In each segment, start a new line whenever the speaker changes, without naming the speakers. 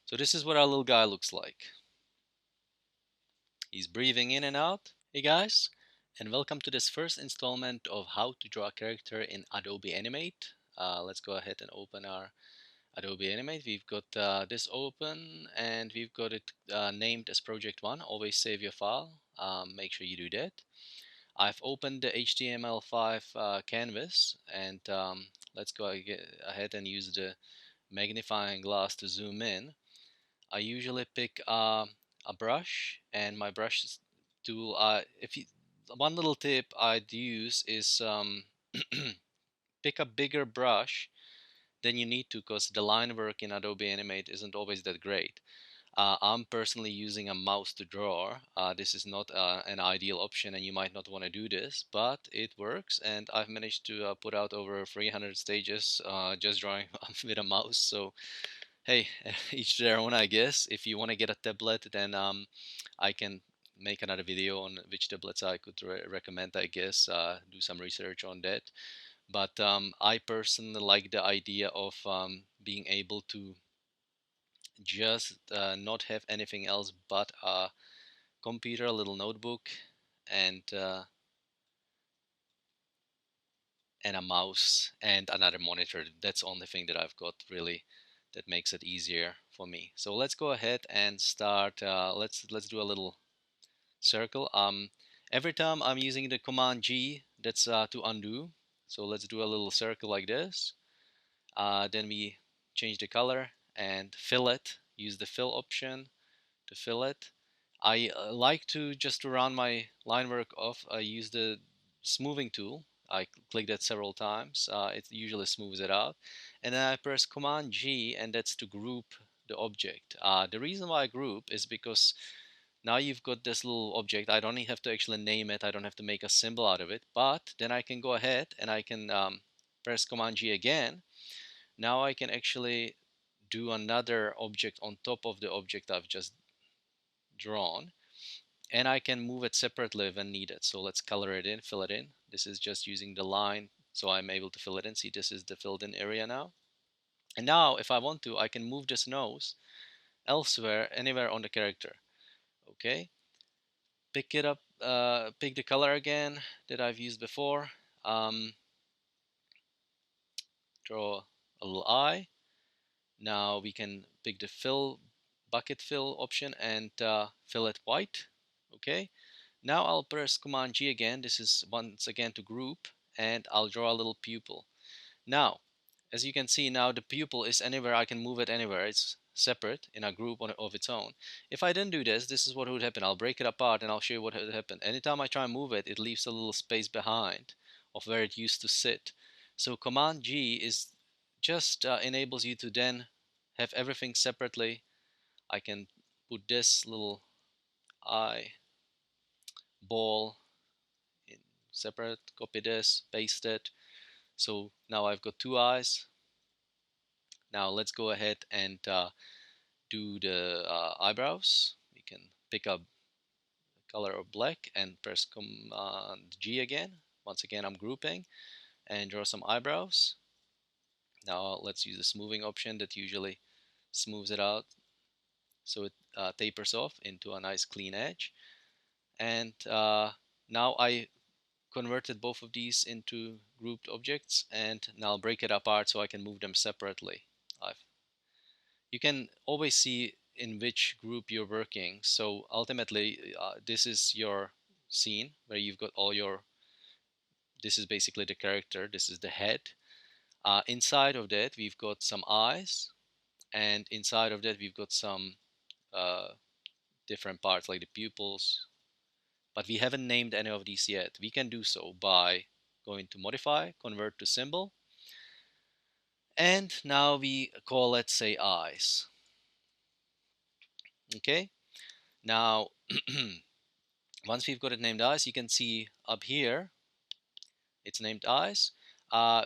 So this is what our little guy looks like. He's breathing in and out. Hey guys, and welcome to this first installment of how to draw a character in Adobe Animate. Let's go ahead and open our Adobe Animate. We've got this open and we've got it named as project 1. Always save your file. Make sure you do that. I've opened the HTML5 canvas, and let's go ahead and use the magnifying glass to zoom in. I usually pick a brush, and my brush tool. If you, one little tip I'd use is pick a bigger brush than you need to, because the line work in Adobe Animate isn't always that great. I'm personally using a mouse to draw. This is not an ideal option, and you might not want to do this, but it works, and I've managed to put out over 300 stages just drawing with a mouse. So hey, each their own, I guess. If you want to get a tablet, then I can make another video on which tablets I could recommend, I guess. Do some research on that. But I personally like the idea of being able to just not have anything else but a computer, a little notebook, and uh, and a mouse and another monitor. That's the only thing that I've got really that makes it easier for me. So let's go ahead and start. Let's do a little circle. Every time I'm using the Command G, that's to undo. So let's do a little circle like this. Then we change the color and fill it. Use the fill option to fill it. I like to just round my line work off. I use the smoothing tool. I click that several times. It usually smooths it out. And then I press Command G, and that's to group the object. The reason why I group is because now you've got this little object. I don't have to actually name it. I don't have to make a symbol out of it. But then I can go ahead and I can press Command G again. Now I can actually do another object on top of the object I've just drawn, and I can move it separately when needed. So let's color it in, fill it in. This is just using the line, so I'm able to fill it in. See, this is the filled in area now. And now if I want to, I can move this nose elsewhere, anywhere on the character. Okay, pick it up, pick the color again that I've used before. Draw a little eye. Now we can pick the fill bucket fill option and fill it white. Okay, now I'll press Command G again. This is once again to group, and I'll draw a little pupil. Now, as you can see, now the pupil is anywhere. I can move it anywhere. It's separate in a group of its own. If I didn't do this, this is what would happen. I'll break it apart and I'll show you what would happen. Anytime I try and move it, it leaves a little space behind of where it used to sit. So Command G is just enables you to then have everything separately. I can put this little eye ball in separate, copy this, paste it. So now I've got two eyes. Now let's go ahead and do the eyebrows. We can pick up the color of black and press Command G again. Once again, I'm grouping and draw some eyebrows. Now let's use the smoothing option that usually smooths it out so it tapers off into a nice clean edge. And now I converted both of these into grouped objects, and now I'll break it apart so I can move them separately. You can always see in which group you're working. So ultimately, this is your scene where you've got all your, this is basically the character, this is the head. Inside of that, we've got some eyes, and inside of that, we've got some uh, different parts like the pupils, but we haven't named any of these yet. We can do so by going to modify, convert to symbol, and now we call it, say, eyes. Okay, now once we've got it named eyes, you can see up here it's named eyes.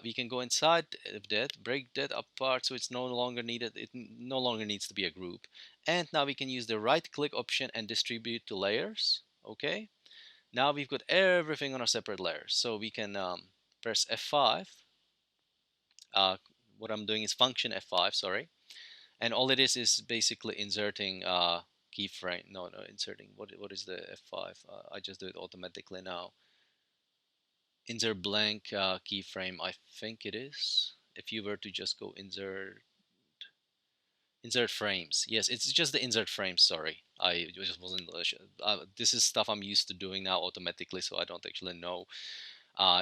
We can go inside of that, break that apart so it's no longer needed. It no longer needs to be a group. And now we can use the right click option and distribute to layers. Okay, now we've got everything on a separate layer. So we can press F5. What I'm doing is function F5, sorry. And all it is basically inserting keyframe. No, inserting. What is the F5? I just do it automatically now. Insert blank keyframe. I think it is. If you were to just go insert frames. Yes, it's just the insert frames. Sorry, I just wasn't. This is stuff I'm used to doing now automatically, so I don't actually know.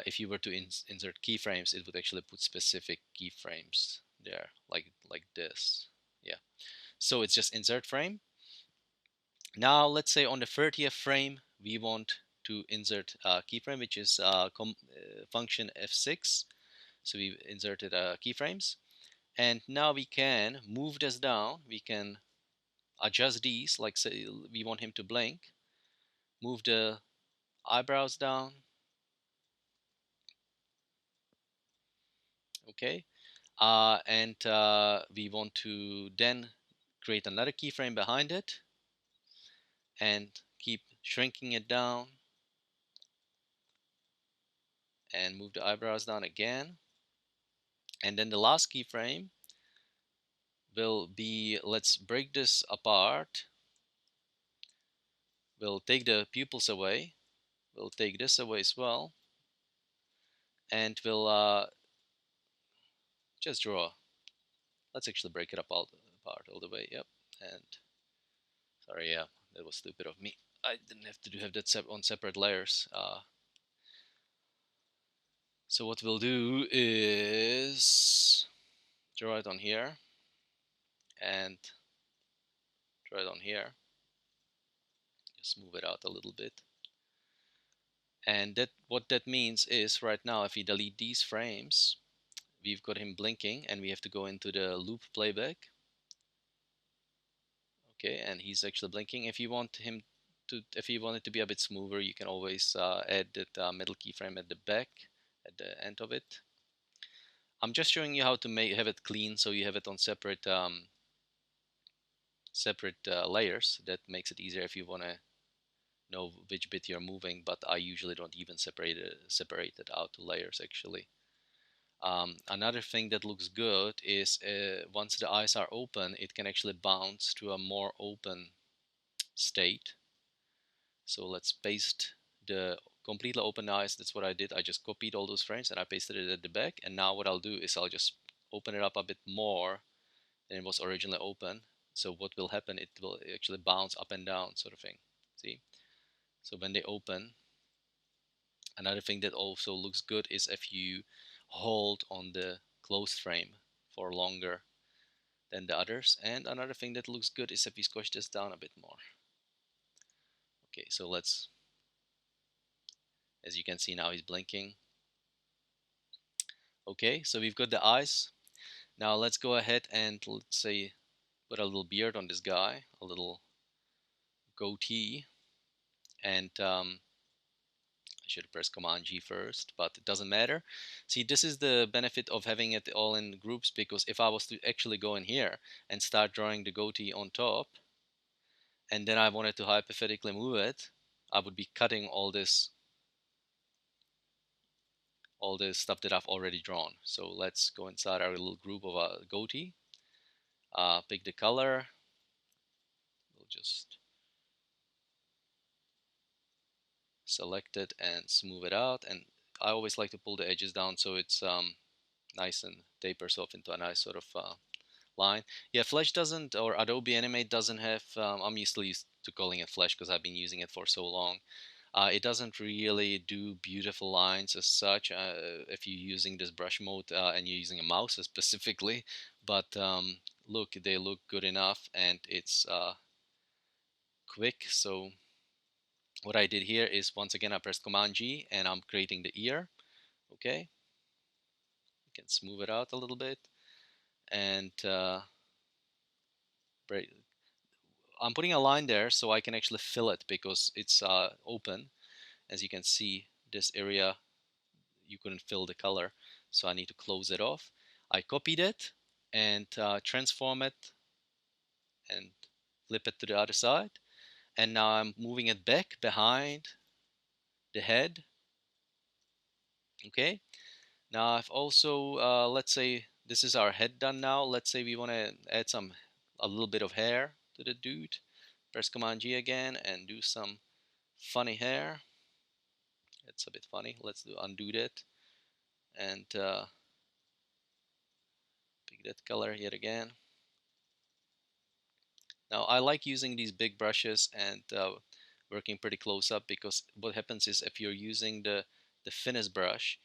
If you were to insert keyframes, it would actually put specific keyframes there, like this. Yeah. So it's just insert frame. Now let's say on the 30th frame we want to insert a keyframe, which is function F6. So we inserted keyframes, and now we can move this down. We can adjust these, like say we want him to blink, move the eyebrows down. Okay. And we want to then create another keyframe behind it and keep shrinking it down and move the eyebrows down again. And then the last keyframe will be, let's break this apart. We'll take the pupils away. We'll take this away as well. And we'll just draw. Let's actually break it apart all the way. Yep. And sorry, yeah, that was stupid of me. I didn't have to have that on separate layers. So what we'll do is draw it on here and draw it on here. Just move it out a little bit. And that what that means is right now, if we delete these frames, we've got him blinking, and we have to go into the loop playback. Okay, and he's actually blinking. If you want him to, if you want it to be a bit smoother, you can always add that middle keyframe at the back, at the end of it. I'm just showing you how to have it clean, so you have it on separate layers. That makes it easier if you want to know which bit you're moving, but I usually don't even separate it out to layers actually. Another thing that looks good is once the eyes are open, it can actually bounce to a more open state. So let's paste the completely open eyes. That's what I did. I just copied all those frames and I pasted it at the back. And now what I'll do is I'll just open it up a bit more than it was originally open. So what will happen, it will actually bounce up and down, sort of thing. See? So when they open, another thing that also looks good is if you hold on the closed frame for longer than the others. And another thing that looks good is if you squash this down a bit more. Okay, so let's, as you can see now, he's blinking. Okay, so we've got the eyes. Now let's go ahead and let's say put a little beard on this guy, a little goatee, and I should have pressed Command G first, but it doesn't matter. See, this is the benefit of having it all in groups, because if I was to actually go in here and start drawing the goatee on top, and then I wanted to hypothetically move it, I would be cutting all this stuff that I've already drawn. So let's go inside our little group of a goatee, pick the color. We'll just select it and smooth it out. And I always like to pull the edges down so it's nice and tapers off into a nice sort of line. Yeah, Flash doesn't, or Adobe Animate doesn't have, I'm used to calling it Flash because I've been using it for so long. It doesn't really do beautiful lines as such if you're using this brush mode and you're using a mouse specifically, but look, they look good enough and it's quick. So what I did here is, once again, I pressed Command G and I'm creating the ear. Okay, you can smooth it out a little bit, and I'm putting a line there so I can actually fill it because it's open. As you can see, this area you couldn't fill the color, so I need to close it off. I copied it and transform it and flip it to the other side, and now I'm moving it back behind the head. Okay, now I've also let's say this is our head done now. Let's say we want to add some a little bit of hair to the dude. Press Command G again and do some funny hair. It's a bit funny. Let's undo that and pick that color yet again. Now I like using these big brushes and working pretty close up, because what happens is if you're using the thinnest brush,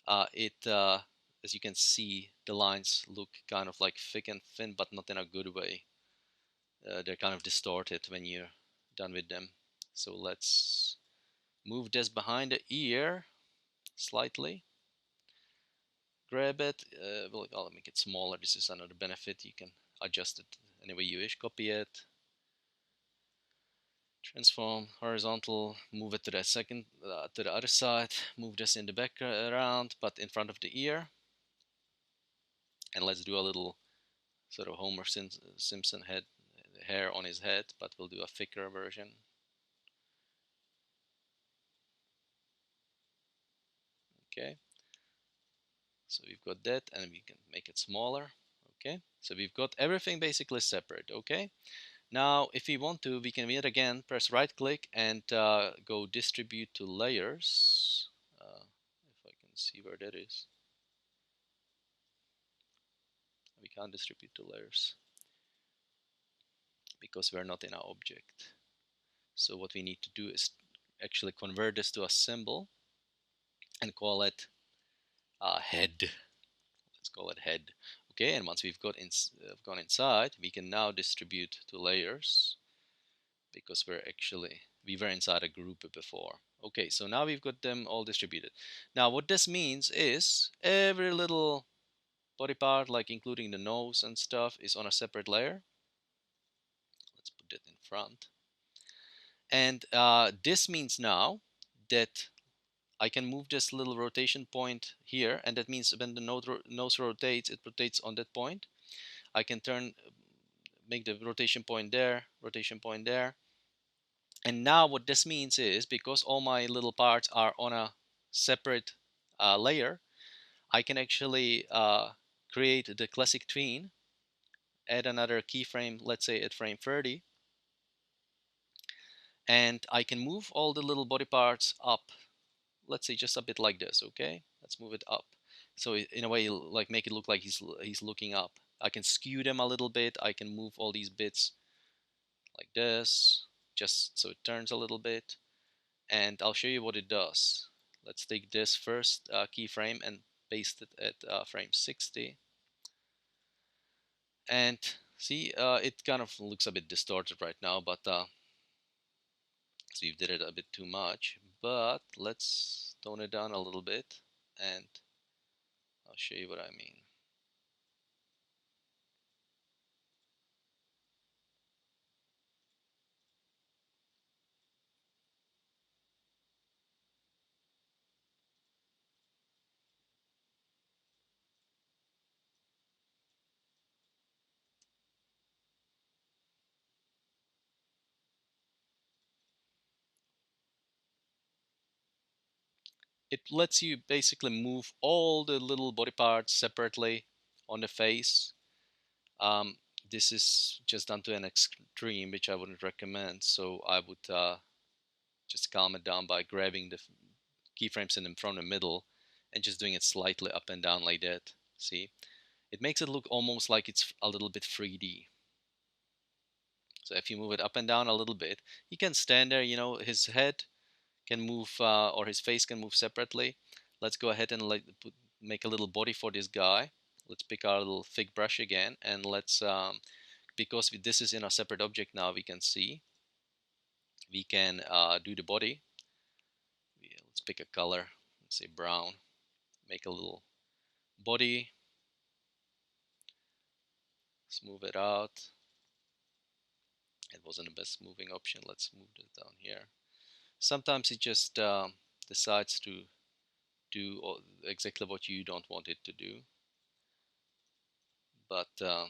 as you can see, the lines look kind of like thick and thin, but not in a good way. They're kind of distorted when you're done with them. So let's move this behind the ear slightly. Grab it. Well, I'll make it smaller. This is another benefit. You can adjust it any way you wish. Copy it. Transform horizontal. Move it to the to the other side. Move this in the background, but in front of the ear. And let's do a little sort of Homer Simpson hair on his head, but we'll do a thicker version. Okay. So we've got that, and we can make it smaller. Okay. So we've got everything basically separate. Okay. Now, if we want to, we can yet again press right click and go distribute to layers. If I can see where that is. We can't distribute to layers because we're not in our object. So what we need to do is actually convert this to a symbol and call it head. Let's call it head. Okay, and once we've gone inside, we can now distribute to layers, because we were inside a group before. Okay, so now we've got them all distributed. Now what this means is every little body part, like including the nose and stuff, is on a separate layer. Let's put that in front. And this means now that I can move this little rotation point here, and that means when the nose rotates, it rotates on that point. I can make the rotation point there, and now what this means is, because all my little parts are on a separate layer, I can actually create the classic tween, add another keyframe, let's say at frame 30, and I can move all the little body parts up. Let's say just a bit like this. Okay, let's move it up. So in a way, like make it look like he's looking up. I can skew them a little bit. I can move all these bits like this, just so it turns a little bit. And I'll show you what it does. Let's take this first keyframe and paste it at frame 60. And see, it kind of looks a bit distorted right now, but so you did it a bit too much. But let's tone it down a little bit, and I'll show you what I mean. It lets you basically move all the little body parts separately on the face. Um, this is just done to an extreme, which I wouldn't recommend. So I would just calm it down by grabbing the keyframes from the middle and just doing it slightly up and down like that. See, it makes it look almost like it's a little bit 3D. So if you move it up and down a little bit, he can stand there. You know, his head can move or his face can move separately. Let's go ahead and make a little body for this guy. Let's pick our little thick brush again, and let's because this is in a separate object now, we can see we can do the body. Let's pick a color, let's say brown, make a little body, smooth it out. It wasn't the best moving option. Let's move it down here. Sometimes it just decides to do exactly what you don't want it to do, but yeah.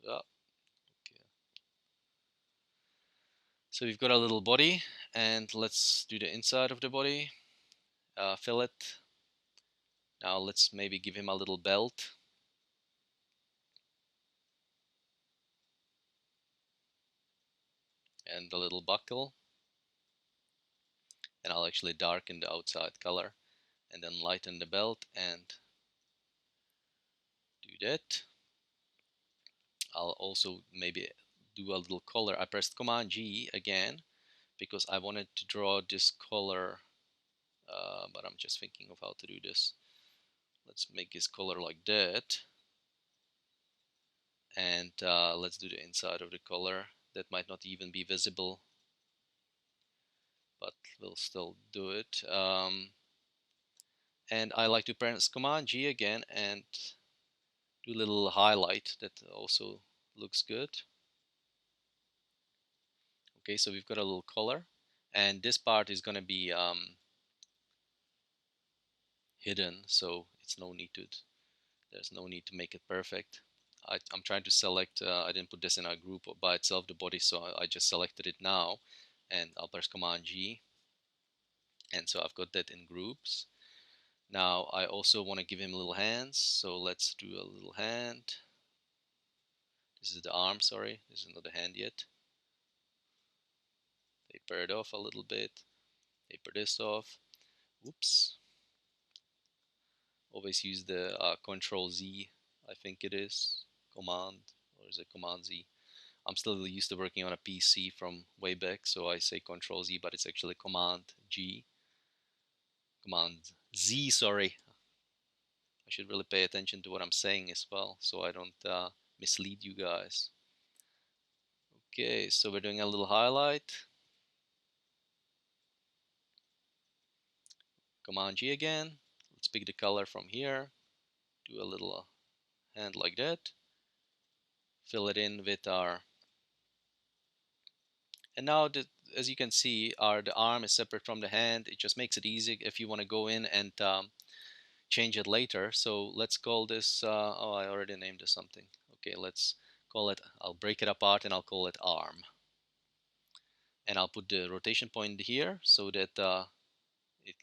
Okay. So we've got a little body, and let's do the inside of the body. Fill it. Now let's maybe give him a little belt. and the little buckle, and I'll actually darken the outside color and then lighten the belt and do that. I'll also maybe do a little color. I pressed Command G again because I wanted to draw this color, but I'm just thinking of how to do this. Let's make this color like that, and let's do the inside of the color. That might not even be visible, but we'll still do it. And I like to press Command G again and do a little highlight. That also looks good. Okay, so we've got a little color, and this part is going to be hidden, so there's no need to make it perfect. I'm trying to select, I didn't put this in a group by itself, the body, so I just selected it now, and I'll press Command G, and so I've got that in groups. Now I also want to give him little hands, so let's do a little hand. This is the arm, sorry, this is not the hand yet. Taper it off a little bit, taper this off. Oops. Always use the Control Z, I think it is, Command, or is it Command Z? I'm still used to working on a PC from way back, so I say Control Z, but it's actually Command G. Command Z, sorry. I should really pay attention to what I'm saying as well, so I don't mislead you guys. Okay, so we're doing a little highlight. Command G again. Let's pick the color from here. Do a little hand like that. Fill it in with our, and now as you can see, the arm is separate from the hand. It just makes it easy if you want to go in and change it later. So let's call this, oh, I already named this something. Okay, let's call it, I'll break it apart and I'll call it arm. And I'll put the rotation point here so that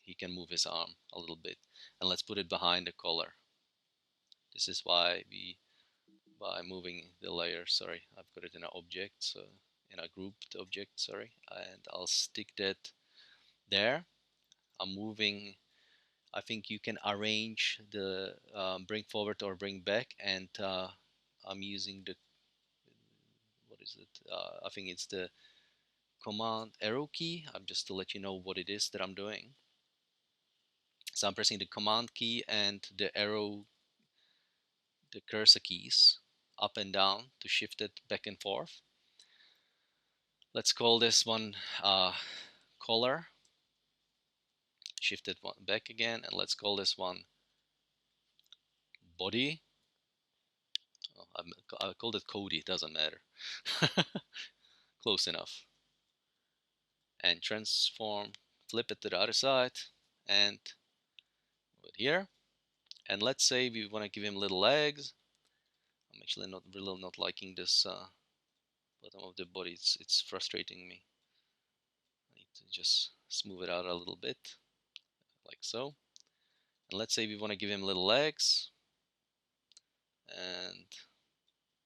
he can move his arm a little bit. And let's put it behind the collar. This is why by moving the layer, sorry, I've got it in an object, so in a grouped object, sorry, and I'll stick that there. I'm moving, I think you can arrange the bring forward or bring back, and I'm using the, what is it? I think it's the Command arrow key. I'm just to let you know what it is that I'm doing. So I'm pressing the Command key and the arrow, the cursor keys up and down to shift it back and forth. Let's call this one color. Shift it one back again, and let's call this one body. Oh, I called it Cody, it doesn't matter. Close enough. And transform, flip it to the other side, and put it here. And let's say we want to give him little legs. I'm actually really not liking this bottom of the body. It's frustrating me. I need to just smooth it out a little bit, like so. And let's say we want to give him little legs, and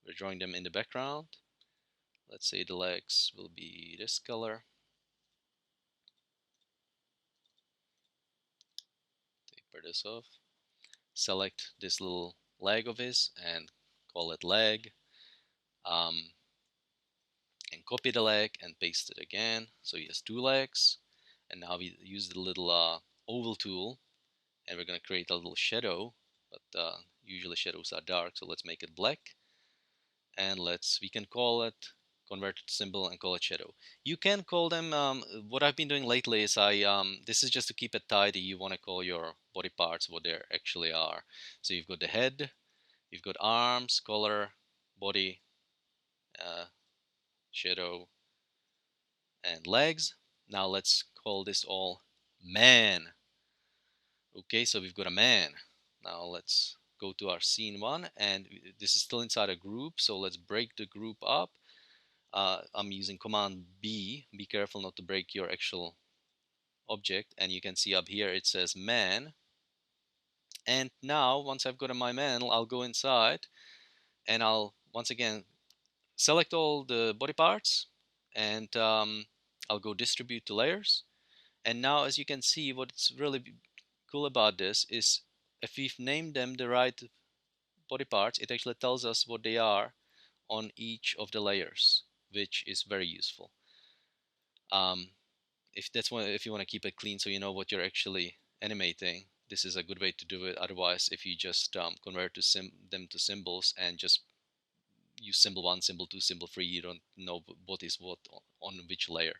we're drawing them in the background. Let's say the legs will be this color. Taper this off. Select this little leg of his and call it leg. And copy the leg and paste it again. So he has two legs. And now we use the little oval tool, and we're going to create a little shadow. But usually shadows are dark, so let's make it black. And we can call it converted symbol and call it shadow. You can call them, what I've been doing lately is this is just to keep it tidy. You want to call your body parts what they actually are. So you've got the head, you've got arms, collar, body, shadow, and legs. Now let's call this all man. Okay, so we've got a man. Now let's go to our scene one, and this is still inside a group, so let's break the group up. I'm using Command B. Be careful not to break your actual object, and you can see up here it says man. And now once I've got my man, I'll go inside and I'll once again select all the body parts, and I'll go distribute to layers. And now, as you can see, what's really cool about this is if we've named them the right body parts, it actually tells us what they are on each of the layers, which is very useful. Um, if you want to keep it clean, so you know what you're actually animating, this is a good way to do it. Otherwise, if you just convert them to symbols and just use symbol 1, symbol 2, symbol 3, you don't know what is what on which layer.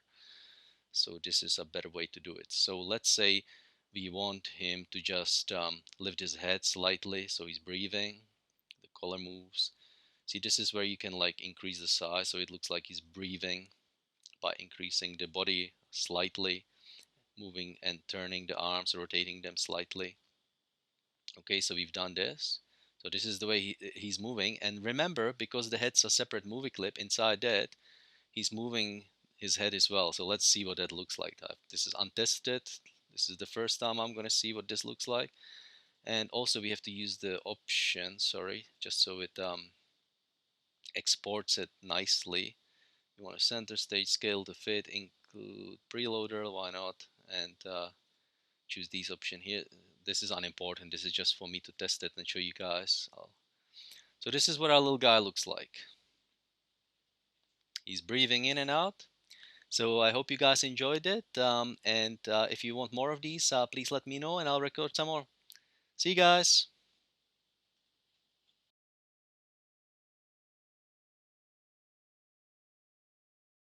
So this is a better way to do it. So let's say we want him to just lift his head slightly so he's breathing. The color moves. See, this is where you can like increase the size so it looks like he's breathing by increasing the body slightly, moving and turning the arms, rotating them slightly. Okay, so we've done this. So this is the way he's moving. And remember, because the head's a separate movie clip, inside that, he's moving his head as well. So let's see what that looks like. This is untested. This is the first time I'm going to see what this looks like. And also we have to use the option, sorry, just so it exports it nicely. You want to center stage, scale to fit, include preloader, why not? And choose these option here. This is unimportant. This is just for me to test it and show you guys. So this is what our little guy looks like. He's breathing in and out. So I hope you guys enjoyed it. And if you want more of these, please let me know and I'll record some more. See you guys.